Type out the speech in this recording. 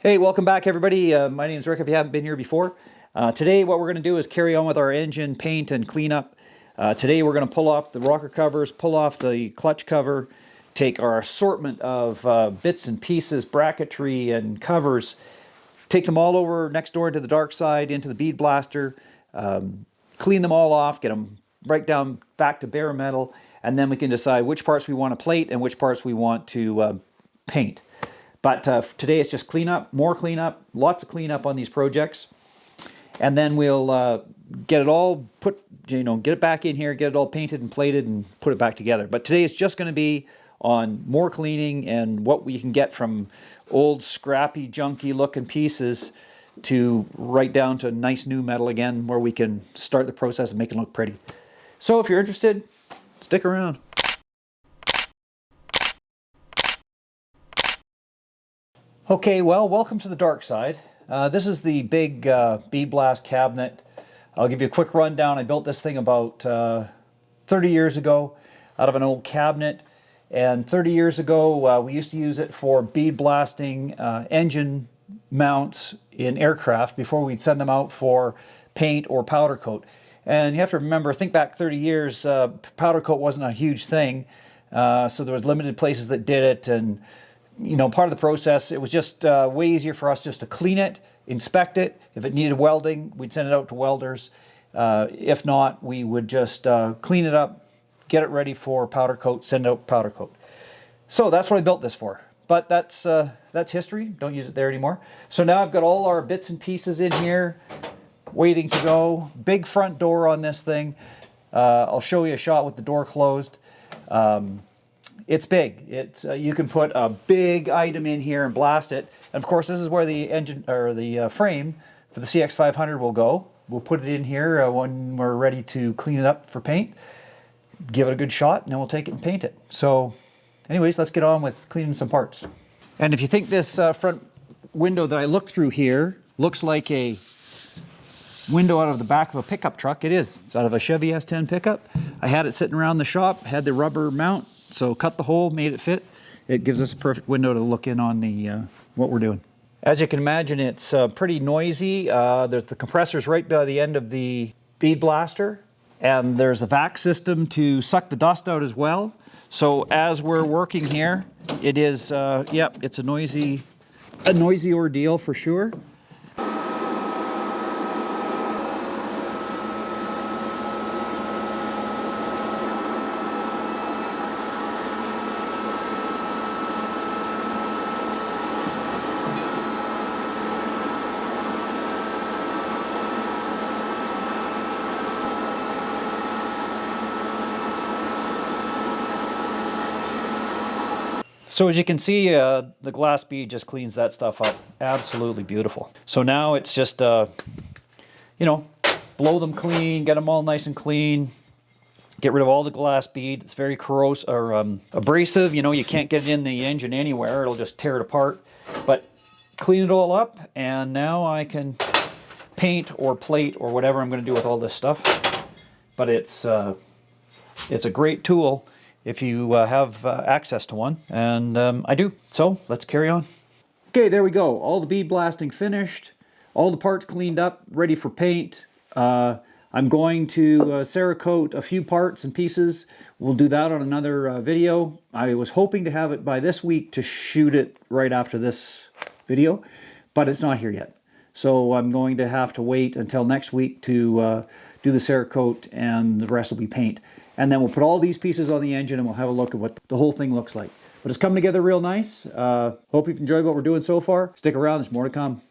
Hey, welcome back everybody. My name is Rick if you haven't been here before. Today what we're going to do is carry on with our engine paint and cleanup. Today we're going to pull off the rocker covers, pull off the clutch cover, take our assortment of bits and pieces, bracketry and covers, take them all over next door into the dark side, into the bead blaster, clean them all off, get them right down back to bare metal, and then we can decide which parts we want to plate and which parts we want to paint. But today it's just cleanup, more cleanup, lots of cleanup on these projects. And then we'll get it all put, get it back in here, get it all painted and plated and put it back together. But today is just going to be on more cleaning and what we can get from old scrappy, junky looking pieces to right down to nice new metal again where we can start the process and make it look pretty. So if you're interested, stick around. Okay, well, welcome to the dark side. This is the big bead blast cabinet. I'll give you a quick rundown. I built this thing about 30 years ago out of an old cabinet. And 30 years ago, we used to use it for bead blasting engine mounts in aircraft before we'd send them out for paint or powder coat. And you have to remember, think back 30 years, powder coat wasn't a huge thing. So there was limited places that did it. And part of the process, it was just way easier for us just to clean it, inspect it. If it needed welding, we'd send it out to welders. If not, we would just clean it up, get it ready for powder coat, send out powder coat. So that's what I built this for. But that's history. Don't use it there anymore. So now I've got all our bits and pieces in here, waiting to go. Big front door on this thing. I'll show you a shot with the door closed. It's big. You can put a big item in here and blast it. And of course, this is where the engine or the frame for the CX500 will go. We'll put it in here when we're ready to clean it up for paint. Give it a good shot, and then we'll take it and paint it. So, anyways, let's get on with cleaning some parts. And if you think this front window that I looked through here looks like a window out of the back of a pickup truck, it is. It's out of a Chevy S10 pickup. I had it sitting around the shop, had the rubber mount. So cut the hole, made it fit. It gives us a perfect window to look in on the what we're doing. As you can imagine, it's pretty noisy. There's the compressors right by the end of the bead blaster, and there's a vac system to suck the dust out as well. So as we're working here, it is it's a noisy ordeal for sure. So as you can see, the glass bead just cleans that stuff up. Absolutely beautiful. So now it's just, blow them clean, get them all nice and clean, get rid of all the glass bead. It's very corrosive or abrasive. You can't get it in the engine anywhere. It'll just tear it apart. But clean it all up, and now I can paint or plate or whatever I'm going to do with all this stuff. But it's a great tool if you have access to one, and I do. So let's carry on. Okay, there we go. All the bead blasting finished, all the parts cleaned up, ready for paint. I'm going to Cerakote a few parts and pieces. We'll do that on another video. I was hoping to have it by this week to shoot it right after this video, but it's not here yet. So I'm going to have to wait until next week to do the Cerakote, and the rest will be paint. And then we'll put all these pieces on the engine and we'll have a look at what the whole thing looks like. But it's coming together real nice. Hope you've enjoyed what we're doing so far. Stick around, there's more to come.